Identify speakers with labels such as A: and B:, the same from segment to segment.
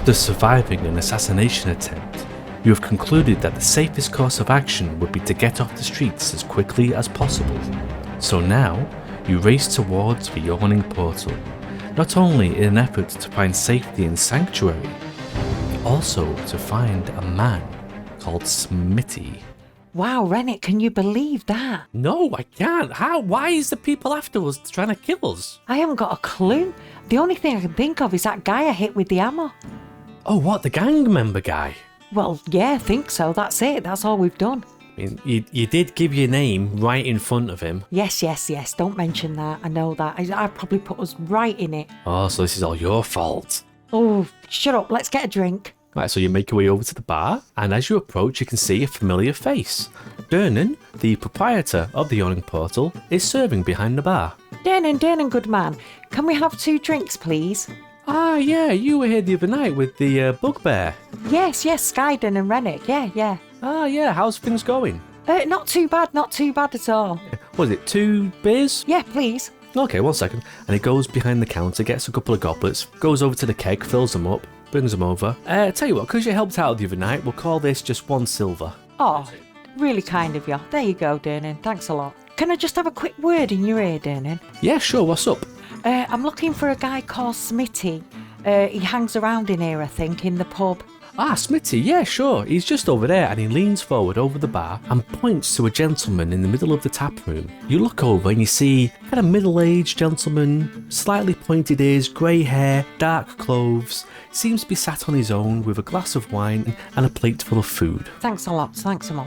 A: After surviving an assassination attempt, you have concluded that the safest course of action would be to get off the streets as quickly as possible. So now, you race towards the yawning portal, not only in an effort to find safety and sanctuary, but also to find a man called Smitty.
B: Wow, Wrenick, can you believe that?
A: No, I can't. How? Why is the people after us trying to kill us?
B: I haven't got a clue. The only thing I can think of is that guy I hit with the hammer.
A: Oh, what, the gang member guy?
B: Well, yeah, I think so. That's it. That's all we've done.
A: I mean, you did give your name right in front of him.
B: Yes. Don't mention that. I know that. I probably put us right in it.
A: Oh, so this is all your fault.
B: Oh, shut up. Let's get a drink.
A: Right, so you make your way over to the bar, and as you approach, you can see a familiar face. Dernan, the proprietor of the yawning portal, is serving behind the bar.
B: Dernan, good man. Can we have 2 drinks, please?
A: Ah, yeah, you were here the other night with the bugbear.
B: Yes, Skyden and Wrenick. Yeah.
A: Ah, yeah, how's things going?
B: Not too bad at all.
A: Was it 2 beers?
B: Yeah, please.
A: Okay, 1 second. And he goes behind the counter, gets a couple of goblets, goes over to the keg, fills them up, brings them over. Tell you what, because you helped out the other night, we'll call this just 1 silver.
B: Oh, really kind of you. There you go, Dernan. Thanks a lot. Can I just have a quick word in your ear, Dernan?
A: Yeah, sure, what's up?
B: I'm looking for a guy called Smitty. He hangs around in here, I think, in the pub.
A: Ah, Smitty, yeah, sure. He's just over there, and he leans forward over the bar and points to a gentleman in the middle of the tap room. You look over and you see kind of middle-aged gentleman, slightly pointed ears, grey hair, dark clothes. Seems to be sat on his own with a glass of wine and a plate full of food.
B: Thanks a lot.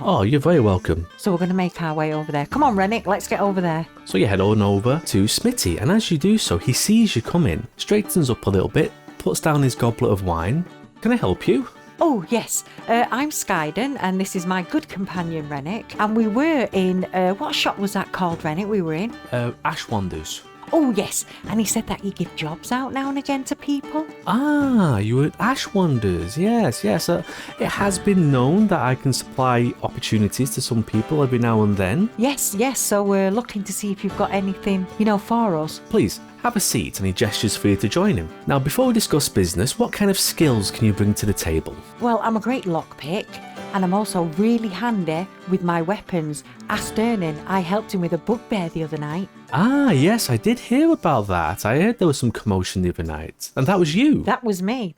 A: Oh, you're very welcome.
B: So we're going to make our way over there. Come on, Wrenick, let's get over there.
A: So you head on over to Smitty, and as you do so, he sees you come in, straightens up a little bit, puts down his goblet of wine. Can I help you?
B: Oh, yes. I'm Skyden, and this is my good companion, Wrenick. And we were in, what shop was that called, Wrenick, we were in?
A: Ash Wanders.
B: Oh, yes. And he said that you give jobs out now and again to people.
A: Ah, you were at Ash Wanders. Yes. It has been known that I can supply opportunities to some people every now and then.
B: Yes. So we're looking to see if you've got anything, for us.
A: Please, have a seat, and he gestures for you to join him. Now, before we discuss business, what kind of skills can you bring to the table?
B: Well, I'm a great lockpick, and I'm also really handy with my weapons. Ask Dernan, I helped him with a bugbear the other night.
A: Ah, yes, I did hear about that. I heard there was some commotion the other night. And that was you?
B: That was me,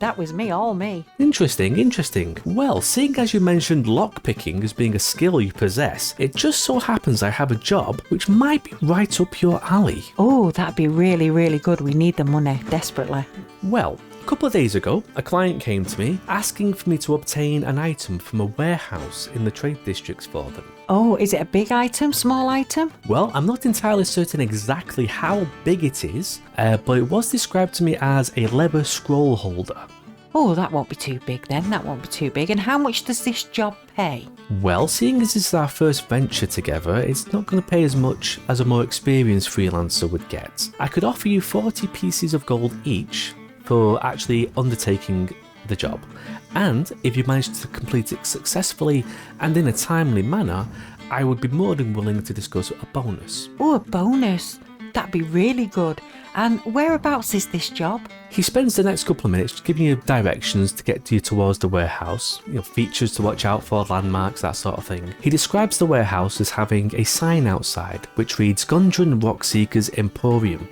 B: all me.
A: Interesting. Well, seeing as you mentioned lockpicking as being a skill you possess, it just so happens I have a job which might be right up your alley.
B: Oh, that'd be really, really good. We need the money, desperately.
A: Well, a couple of days ago, a client came to me asking for me to obtain an item from a warehouse in the trade districts for them.
B: Oh, is it a big item, small item?
A: Well, I'm not entirely certain exactly how big it is, but it was described to me as a leather scroll holder.
B: Oh, that won't be too big then, And how much does this job pay?
A: Well, seeing as this is our first venture together, it's not going to pay as much as a more experienced freelancer would get. I could offer you 40 pieces of gold each for actually undertaking the job. And if you manage to complete it successfully and in a timely manner, I would be more than willing to discuss a bonus.
B: Oh, a bonus? That'd be really good. And whereabouts is this job?
A: He spends the next couple of minutes giving you directions to get you towards the warehouse, features to watch out for, landmarks, that sort of thing. He describes the warehouse as having a sign outside which reads Gundren Rockseekers Emporium.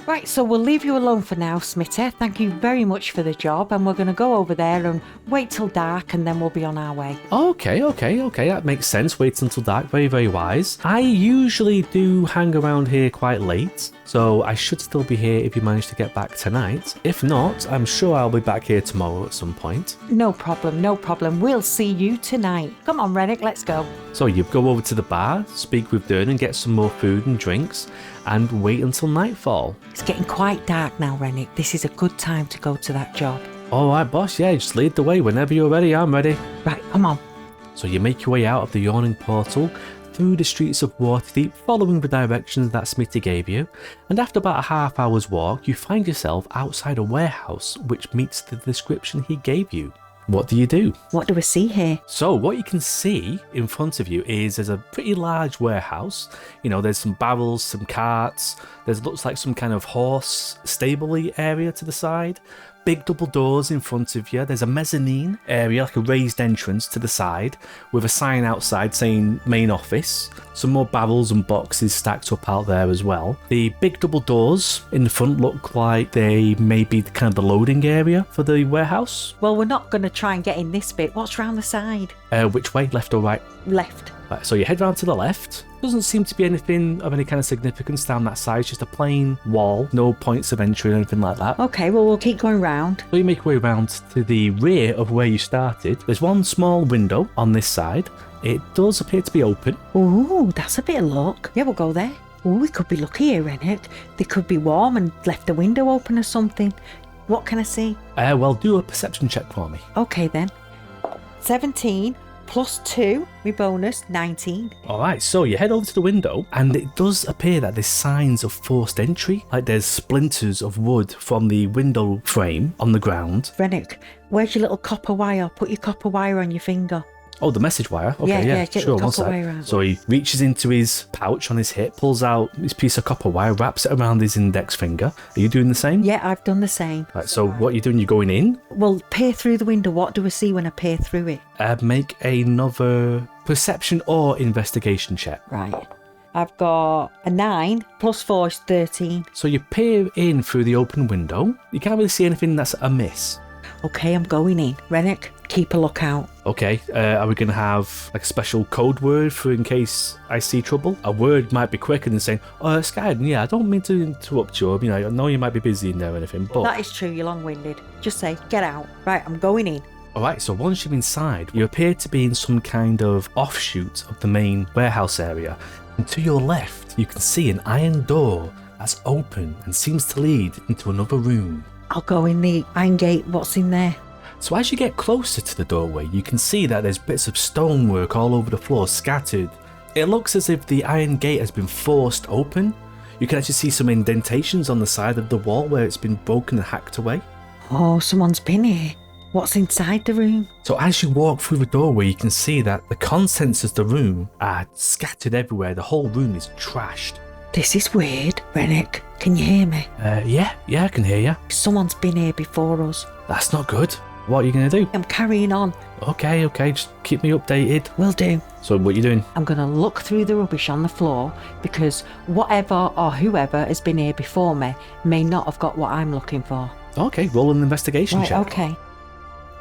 B: Right, so we'll leave you alone for now, Smitty. Thank you very much for the job, and we're going to go over there and wait till dark, and then we'll be on our way.
A: Okay, that makes sense. Wait until dark, very, very wise. I usually do hang around here quite late, so I should still be here if you manage to get back tonight. If not, I'm sure I'll be back here tomorrow at some point.
B: No problem. We'll see you tonight. Come on, Wrenick, let's go.
A: So you go over to the bar, speak with Dern and get some more food and drinks, and wait until nightfall.
B: It's getting quite dark now, Wrenick. This is a good time to go to that job.
A: Alright, boss, yeah, just lead the way. Whenever you're ready, I'm ready.
B: Right, come on.
A: So you make your way out of the yawning portal, through the streets of Waterdeep, following the directions that Smitty gave you, and after about a half hour's walk, you find yourself outside a warehouse which meets the description he gave you. What do you do?
B: What do we see here?
A: So what you can see in front of you is there's a pretty large warehouse. There's some barrels, some carts. Looks like some kind of horse stable-y area to the side. big double doors in front of you. There's a mezzanine area, like a raised entrance to the side, with a sign outside saying main office. Some more barrels and boxes stacked up out there as well. The big double doors in the front look like they may be kind of the loading area for the warehouse.
B: Well, we're not going to try and get in this bit. What's round the side?
A: Which way, left or right?
B: Left.
A: Right, so you head round to the left. Doesn't seem to be anything of any kind of significance down that side. It's just a plain wall, no points of entry or anything like that.
B: Okay, well, we'll keep going round.
A: So you make your way around to the rear of where you started. There's one small window on this side. It does appear to be open.
B: Ooh, that's a bit of luck. Yeah, we'll go there. Ooh, we could be lucky here, Wrenick. They could be warm and left the window open or something. What can I see?
A: Well, do a perception check for me.
B: Okay, then. 17 plus 2, my bonus, 19.
A: Alright, so you head over to the window, and it does appear that there's signs of forced entry. Like there's splinters of wood from the window frame on the ground.
B: Wrenick, where's your little copper wire? Put your copper wire on your finger.
A: Oh, the message wire? Okay,
B: Yeah, get
A: sure,
B: the
A: one
B: copper
A: sec.
B: wire out.
A: So he reaches into his pouch on his hip, pulls out his piece of copper wire, wraps it around his index finger. Are you doing the same?
B: Yeah, I've done the same.
A: Right, so what are you doing? You're going in?
B: Well, peer through the window. What do I see when I peer through it?
A: Make another perception or investigation check.
B: Right. I've got a 9 plus 4 is 13.
A: So you peer in through the open window. You can't really see anything that's amiss.
B: Okay, I'm going in. Wrenick, keep a lookout.
A: Okay, are we going to have like a special code word for in case I see trouble? A word might be quicker than saying, oh, Skyden, yeah, I don't mean to interrupt you. You know, I know you might be busy in there or anything, but...
B: That is true, you're long-winded. Just say, get out. Right, I'm going in.
A: Alright, so once you're inside, you appear to be in some kind of offshoot of the main warehouse area. And to your left, you can see an iron door that's open and seems to lead into another room.
B: I'll go in the iron gate. What's in there?
A: So as you get closer to the doorway, you can see that there's bits of stonework all over the floor scattered. It looks as if the iron gate has been forced open. You can actually see some indentations on the side of the wall where it's been broken and hacked away.
B: Oh, someone's been here. What's inside the room?
A: So as you walk through the doorway, you can see that the contents of the room are scattered everywhere. The whole room is trashed.
B: This is weird. Wrenick, can you hear me?
A: Yeah, I can hear you.
B: Someone's been here before us.
A: That's not good. What are you going to do?
B: I'm carrying on.
A: Okay, just keep me updated.
B: Will do.
A: So what are you doing?
B: I'm going to look through the rubbish on the floor because whatever or whoever has been here before me may not have got what I'm looking for.
A: Okay, roll an investigation
B: Right,
A: check.
B: okay.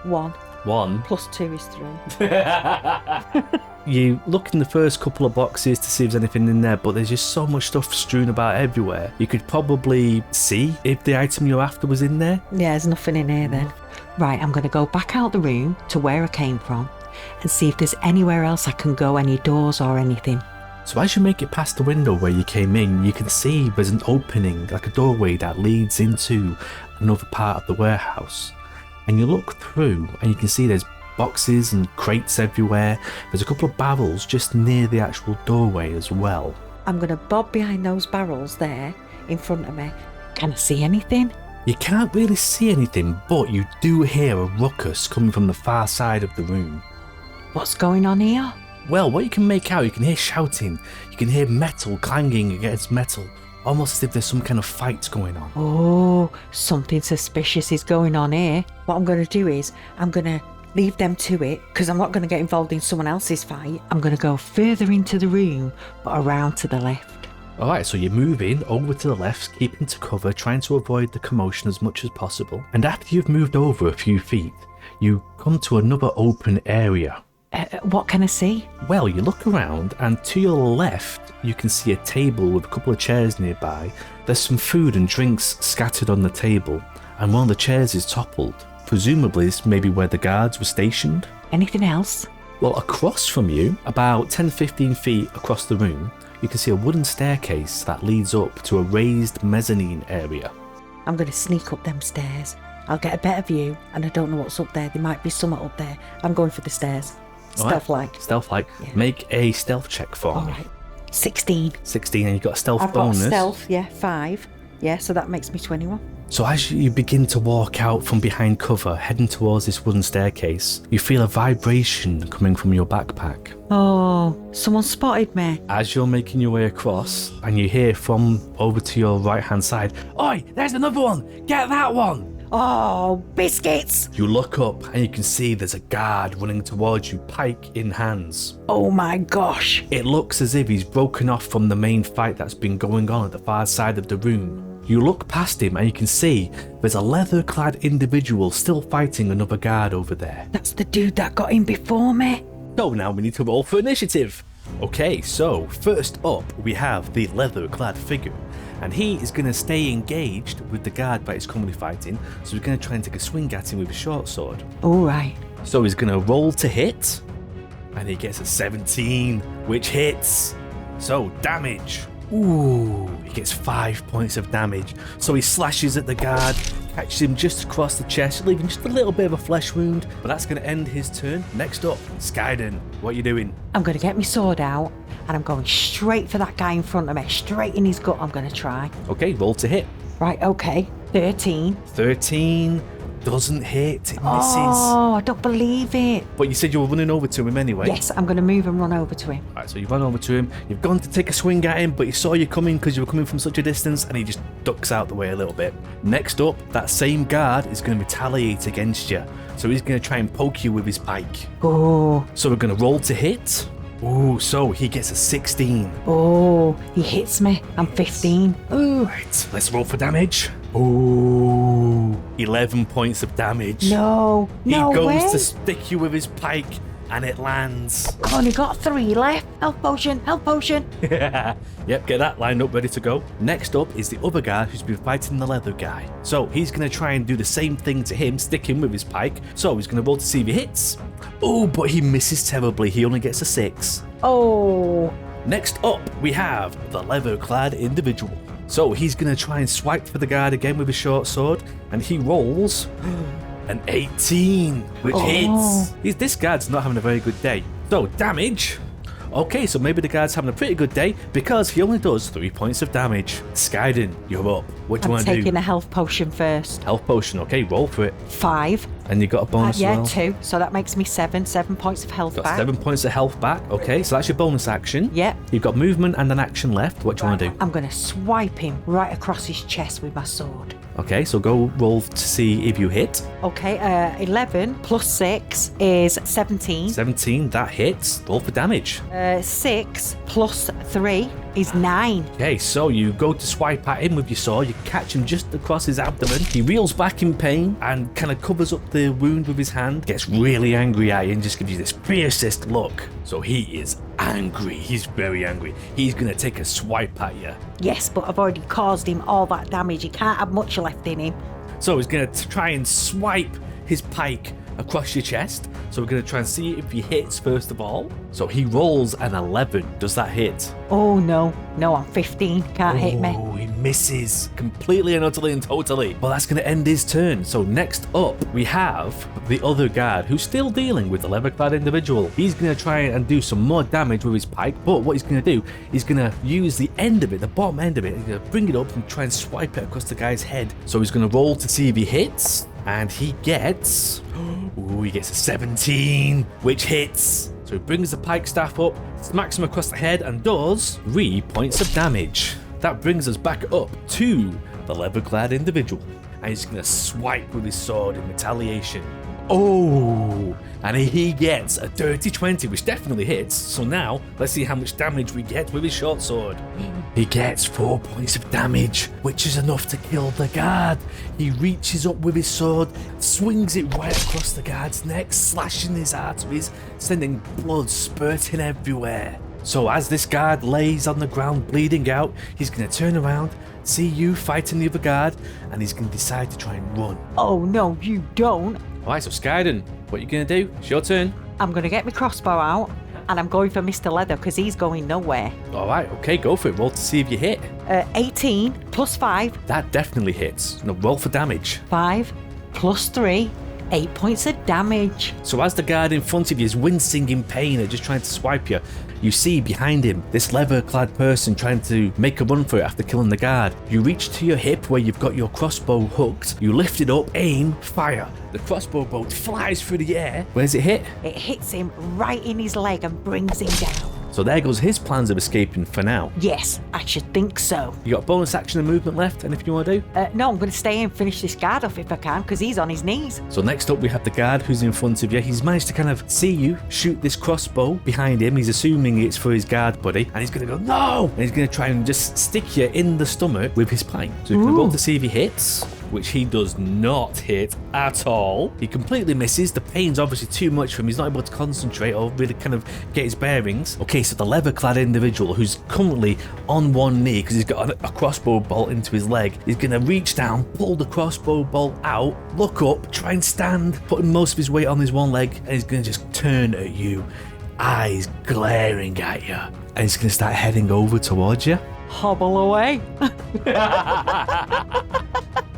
B: 1
A: 1
B: plus 2 is 3.
A: You look in the first couple of boxes to see if there's anything in there, but there's just so much stuff strewn about everywhere. You could probably see if the item you're after was in there.
B: Yeah, there's nothing in here then. Right, I'm going to go back out the room to where I came from and see if there's anywhere else I can go, any doors or anything.
A: So as you make it past the window where you came in, you can see there's an opening, like a doorway that leads into another part of the warehouse. And you look through and you can see there's boxes and crates everywhere. There's a couple of barrels just near the actual doorway as well.
B: I'm going to bob behind those barrels there in front of me. Can I see anything?
A: You can't really see anything, but you do hear a ruckus coming from the far side of the room.
B: What's going on here?
A: Well, what you can make out, you can hear shouting, you can hear metal clanging against metal, almost as if there's some kind of fight going on.
B: Oh, something suspicious is going on here. What I'm going to do is, I'm going to leave them to it, because I'm not going to get involved in someone else's fight. I'm going to go further into the room, but around to the left.
A: Alright, so you're moving over to the left, keeping to cover, trying to avoid the commotion as much as possible. And after you've moved over a few feet, you come to another open area.
B: What can I see?
A: Well, you look around, and to your left, you can see a table with a couple of chairs nearby. There's some food and drinks scattered on the table, and one of the chairs is toppled. Presumably, this may be where the guards were stationed.
B: Anything else?
A: Well, across from you, about 10-15 feet across the room, you can see a wooden staircase that leads up to a raised mezzanine area.
B: I'm going to sneak up them stairs. I'll get a better view, and I don't know what's up there. There might be something up there. I'm going for the stairs. Stealth-like.
A: Stealth-like.
B: Yeah.
A: Make a stealth check for me.
B: Alright. 16.
A: 16, and you've got a stealth
B: I've
A: bonus.
B: got stealth, yeah, 5. Yeah, so that makes me 21.
A: So as you begin to walk out from behind cover, heading towards this wooden staircase, you feel a vibration coming from your backpack.
B: Oh, someone spotted me.
A: As you're making your way across, and you hear from over to your right-hand side, "Oi, there's another one! Get that one!"
B: Oh, biscuits!
A: You look up and you can see there's a guard running towards you, pike in hands.
B: Oh my gosh.
A: It looks as if he's broken off from the main fight that's been going on at the far side of the room. You look past him and you can see there's a leather-clad individual still fighting another guard over there.
B: That's the dude that got in before me.
A: So now we need to roll for initiative. Okay, so first up we have the leather-clad figure, and he is going to stay engaged with the guard that he's currently fighting, so he's going to try and take a swing at him with a short sword.
B: Alright.
A: So he's going to roll to hit, and he gets a 17, which hits. So damage. Ooh, he gets 5 points of damage. So he slashes at the guard, catches him just across the chest, leaving just a little bit of a flesh wound, but that's going to end his turn. Next up, Skyden, what are you doing?
B: I'm going to get my sword out and I'm going straight for that guy in front of me, straight in his gut. I'm going to try.
A: Okay, roll to hit.
B: Right, okay. 13.
A: 13 doesn't hit, it misses.
B: Oh, I don't believe it.
A: But you said you were running over to him anyway.
B: Yes, I'm going to move and run over to him.
A: Alright, so you run over to him, you've gone to take a swing at him, but he saw you coming because you were coming from such a distance, and he just ducks out the way a little bit. Next up, that same guard is going to retaliate against you, so he's going to try and poke you with his pike.
B: Oh.
A: So we're going to roll to hit. Ooh, so he gets a 16.
B: Oh, he hits me. I'm 15. Ooh.
A: Right, let's roll for damage. Ooh, 11 points of damage.
B: No, no
A: He goes
B: way.
A: to stick you with his pike, and it lands.
B: I've only got 3 left. Health potion, health potion.
A: Yep, get that lined up, ready to go. Next up is the other guy who's been fighting the leather guy. So he's going to try and do the same thing to him, stick him with his pike. So he's going to roll to see if he hits. Oh, but he misses terribly. He only gets a 6.
B: Oh.
A: Next up, we have the leather-clad individual. So he's going to try and swipe for the guard again with a short sword, and he rolls an 18, which hits. This guard's not having a very good day. So, damage. Okay, so maybe the guard's having a pretty good day because he only does 3 points of damage. Skyden, you're up. What do you want to do?
B: I'm taking a health potion first.
A: Health potion, okay, roll for it.
B: 5.
A: And you got a bonus
B: yeah,
A: as well?
B: 2. So that makes me 7. 7 points of health
A: Got
B: back.
A: 7 points of health back. Okay, so that's your bonus action.
B: Yep.
A: You've got movement and an action left. What do you want to do?
B: I'm going to swipe him right across his chest with my sword.
A: Okay, so go roll to see if you hit.
B: Okay, 11 plus 6 is 17.
A: 17, that hits. Roll for damage.
B: 6 plus 3 is 9.
A: Okay, so you go to swipe at him with your sword, you catch him just across his abdomen, he reels back in pain and kind of covers up the wound with his hand, gets really angry at you and just gives you this fiercest look. So he is angry, he's very angry. He's gonna take a swipe at you.
B: Yes, but I've already caused him all that damage. He can't have much left in him.
A: So he's gonna try and swipe his pike across your chest. So we're gonna try and see if he hits first of all. So he rolls an 11. Does that hit?
B: Oh no, no, I'm 15. Can't hit me.
A: Oh, he misses completely and utterly and totally. Well, that's going to end his turn. So next up, we have the other guard who's still dealing with the leather-clad individual. He's going to try and do some more damage with his pike, but what he's going to do is going to use the end of it, the bottom end of it, he's going to bring it up and try and swipe it across the guy's head. So he's going to roll to see if he hits, and he gets... Ooh, he gets a 17, which hits. So he brings the pike staff up, smacks him across the head, and does 3 points of damage. That brings us back up to the leather-clad individual. And he's going to swipe with his sword in retaliation. Oh, and he gets a dirty 20, which definitely hits. So now, let's see how much damage we get with his short sword. He gets 4 points of damage, which is enough to kill the guard. He reaches up with his sword, swings it right across the guard's neck, slashing his arteries, sending blood spurting everywhere. So as this guard lays on the ground bleeding out, he's going to turn around, see you fighting the other guard, and he's going to decide to try and run.
B: Oh no, you don't.
A: Alright, so Skyden, what are you going to do? It's your turn.
B: I'm going to get my crossbow out and I'm going for Mr. Leather because he's going nowhere.
A: Alright, okay, go for it. Roll to see if you hit.
B: 18 plus 5.
A: That definitely hits. No, roll for damage.
B: 5 plus 3. 8 points of damage.
A: So as the guard in front of you is wincing in pain and just trying to swipe you, you see behind him this leather-clad person trying to make a run for it after killing the guard. You reach to your hip where you've got your crossbow hooked, you lift it up, aim, fire. The crossbow bolt flies through the air. Where's it hit?
B: It hits him right in his leg and brings him down.
A: So So there goes his plans of escaping for now.
B: Yes, I should think so.
A: You got bonus action and movement left, anything you want to do?
B: No, I'm going to stay and finish this guard off if I can, because he's on his knees.
A: So next up we have the guard who's in front of you. He's managed to kind of see you shoot this crossbow behind him. He's assuming it's for his guard buddy, and he's going to go, no! And he's going to try and just stick you in the stomach with his pike. So he's going to roll to see if he hits, which he does not hit at all. He completely misses. The pain's obviously too much for him. He's not able to concentrate or really kind of get his bearings. Okay, so the leather-clad individual who's currently on one knee because he's got a crossbow bolt into his leg is going to reach down, pull the crossbow bolt out, look up, try and stand, putting most of his weight on his one leg, and he's going to just turn at you, eyes glaring at you, and he's going to start heading over towards you.
B: Hobble away.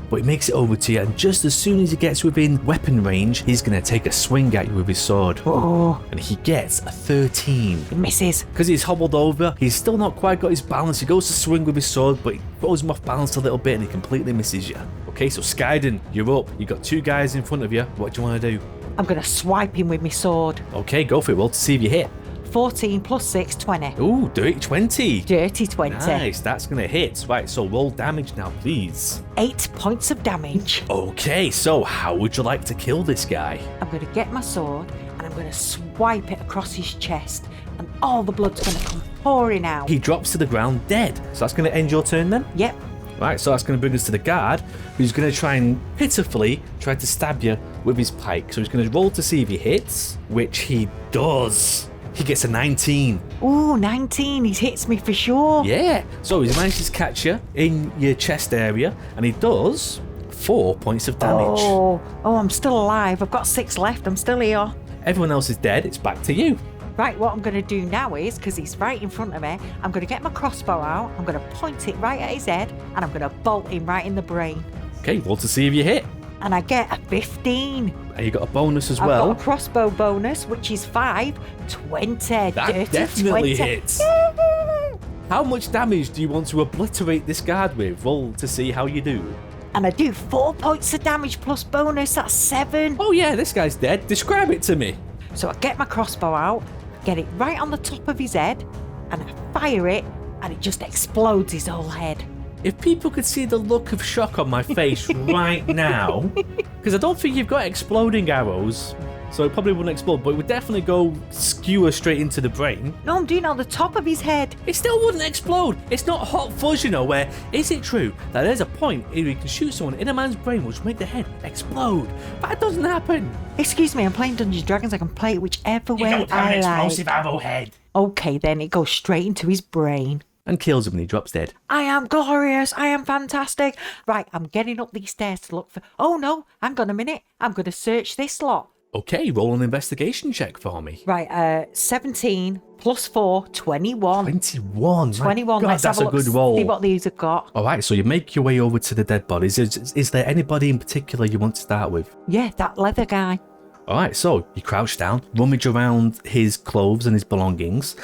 A: But he makes it over to you, and just as soon as he gets within weapon range, he's going to take a swing at you with his sword.
B: Oh.
A: And he gets a 13.
B: He misses.
A: Because he's hobbled over, he's still not quite got his balance. He goes to swing with his sword, but he throws him off balance a little bit, and he completely misses you. Okay, so Skyden, you're up. You got two guys in front of you. What do you want to do?
B: I'm going to swipe him with my sword.
A: Okay, go for it. Roll to see if you hit.
B: 14 plus 6, 20.
A: Ooh, dirty 20.
B: Dirty 20.
A: Nice, that's going to hit. Right, so roll damage now, please.
B: 8 points of damage.
A: Okay, so how would you like to kill this guy?
B: I'm going to get my sword and I'm going to swipe it across his chest, and all the blood's going to come pouring out.
A: He drops to the ground dead. So that's going to end your turn then?
B: Yep.
A: Right, so that's going to bring us to the guard, who's going to try and pitifully try to stab you with his pike. So he's going to roll to see if he hits, which he does. He gets a 19.
B: Ooh, 19. He hits me for sure.
A: Yeah. So he manages to catch you in your chest area, and he does 4 points of damage.
B: Oh, I'm still alive. I've got 6 left. I'm still here.
A: Everyone else is dead. It's back to you.
B: Right, what I'm going to do now is, because he's right in front of me, I'm going to get my crossbow out, I'm going to point it right at his head, and I'm going to bolt him right in the brain.
A: Okay, roll to see if you hit.
B: And I get a 15.
A: And you got a bonus as
B: I've
A: well.
B: got a crossbow bonus, which is 5. 20.
A: That
B: Dirty
A: definitely
B: 20.
A: hits. How much damage do you want to obliterate this guard with? Roll to see how you do.
B: And I do 4 points of damage plus bonus, that's 7.
A: Oh yeah, this guy's dead. Describe it to me.
B: So I get my crossbow out, get it right on the top of his head, and I fire it, and it just explodes his whole head.
A: If people could see the look of shock on my face right now, because I don't think you've got exploding arrows, so it probably wouldn't explode, but it would definitely go skewer straight into the brain.
B: No, I'm doing it on the top of his head.
A: It still wouldn't explode. It's not hot fuzz, you know, where is it true that there's a point where you can shoot someone in a man's brain which will make the head explode? That doesn't happen.
B: Excuse me, I'm playing Dungeons and Dragons. I can play it whichever way
A: don't have
B: I
A: an explosive
B: like.
A: arrow head.
B: Okay, then it goes straight into his brain.
A: And kills him and he drops dead.
B: I am glorious. I am fantastic. Right, I'm getting up these stairs to look for... Oh, no, hang on a minute. I'm going to search this lot.
A: Okay, roll an investigation check for me.
B: Right, 17 plus 4, 21.
A: 21.
B: 21.
A: God,
B: Let's
A: that's
B: have
A: a good roll.
B: See what these have got.
A: All right, so you make your way over to the dead bodies. Is there anybody in particular you want to start with?
B: Yeah, that leather guy.
A: All right, so you crouch down, rummage around his clothes and his belongings.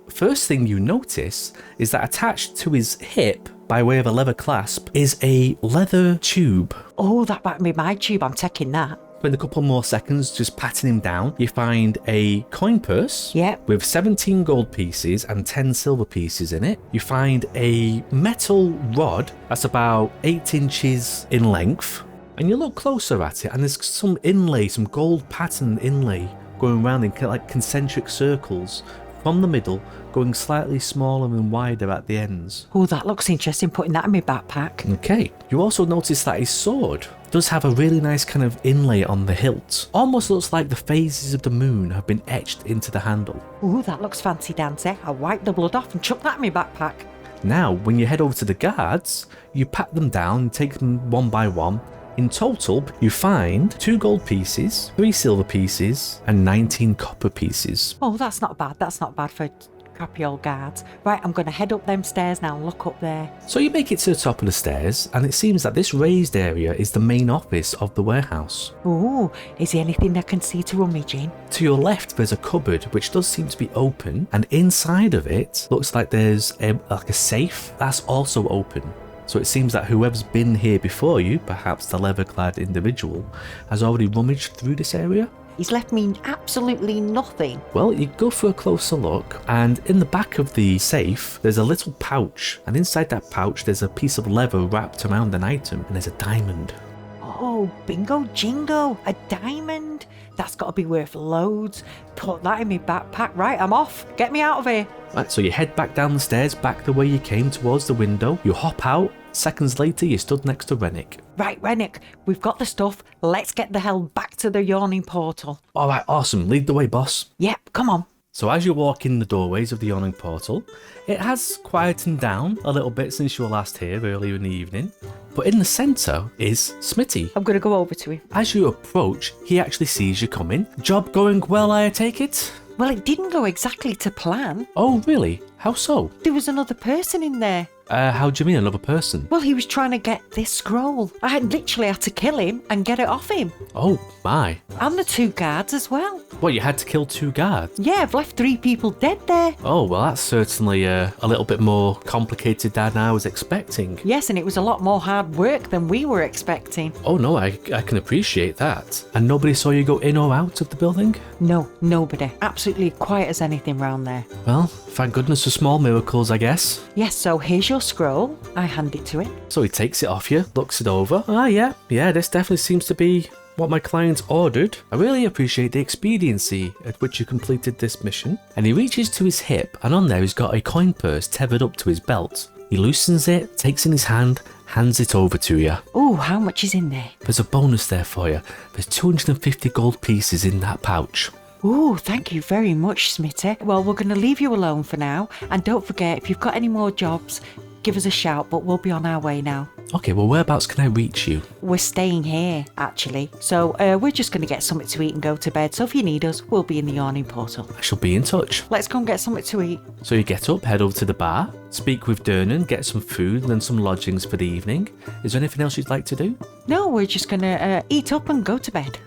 A: First thing you notice is that attached to his hip, by way of a leather clasp, is a leather tube.
B: Oh, that might be my tube. I'm taking that.
A: Spend a couple more seconds just patting him down. You find a coin purse with 17 gold pieces and 10 silver pieces in it. You find a metal rod that's about 8 inches in length. And you look closer at it and there's some inlay, some gold pattern inlay going around in like concentric circles from the middle, going slightly smaller and wider at the ends.
B: Oh, that looks interesting, putting that in my backpack.
A: Okay. You also notice that his sword does have a really nice kind of inlay on the hilt. Almost looks like the phases of the moon have been etched into the handle.
B: Oh, that looks fancy dancy. I'll wipe the blood off and chuck that in my backpack.
A: Now, when you head over to the guards, you pat them down and take them one by one. In total, you find 2 gold pieces, 3 silver pieces, and 19 copper pieces.
B: Oh, that's not bad. That's not bad for crappy old guards. Right, I'm going to head up them stairs now and look up there.
A: So you make it to the top of the stairs, and it seems that this raised area is the main office of the warehouse.
B: Oh, is there anything I can see to rummage in?
A: To your left, there's a cupboard which does seem to be open, and inside of it looks like there's like a safe that's also open. So it seems that whoever's been here before you, perhaps the leather-clad individual, has already rummaged through this area.
B: He's left me absolutely nothing.
A: Well, you go for a closer look, and in the back of the safe, there's a little pouch, and inside that pouch, there's a piece of leather wrapped around an item, and there's a diamond.
B: Oh, bingo jingo, a diamond. That's got to be worth loads. Put that in my backpack. Right, I'm off. Get me out of here.
A: Right, so you head back down the stairs, back the way you came towards the window. You hop out. Seconds later, you stood next to Wrenick.
B: Right, Wrenick, we've got the stuff. Let's get the hell back to the yawning portal.
A: All right, awesome. Lead the way, boss.
B: Yep, come on.
A: So as you walk in the doorways of the yawning portal, it has quietened down a little bit since you were last here earlier in the evening. But in the centre is Smitty.
B: I'm going to go over to him.
A: As you approach, he actually sees you coming. Job going well, I take it?
B: Well, it didn't go exactly to plan.
A: Oh, really? How so?
B: There was another person in there.
A: How do you mean another person?
B: Well, he was trying to get this scroll. I literally had to kill him and get it off him.
A: Oh, my.
B: And the 2 guards as well.
A: What, you had to kill 2 guards?
B: Yeah, I've left 3 people dead there.
A: Oh, well, that's certainly a little bit more complicated than I was expecting.
B: Yes, and it was a lot more hard work than we were expecting.
A: Oh, no, I can appreciate that. And nobody saw you go in or out of the building?
B: No, nobody. Absolutely quiet as anything round there.
A: Well, thank goodness for small miracles, I guess.
B: Yes, so here's your scroll. I hand it to him.
A: So he takes it off you, looks it over. Ah, yeah, this definitely seems to be what my client ordered. I really appreciate the expediency at which you completed this mission. And he reaches to his hip, and on there he's got a coin purse tethered up to his belt. He loosens it, takes in his hand, hands it over to you.
B: Oh, how much is in there?
A: There's a bonus there for you. There's 250 gold pieces in that pouch.
B: Oh, thank you very much, Smitty. Well, we're going to leave you alone for now. And don't forget, if you've got any more jobs, give us a shout, but we'll be on our way now.
A: Okay, well, whereabouts can I reach you?
B: We're staying here, actually. So we're just going to get something to eat and go to bed. So if you need us, we'll be in the yawning portal.
A: I shall be in touch.
B: Let's go and get something to eat.
A: So you get up, head over to the bar, speak with Dernan, get some food and then some lodgings for the evening. Is there anything else you'd like to do?
B: No, we're just going to eat up and go to bed.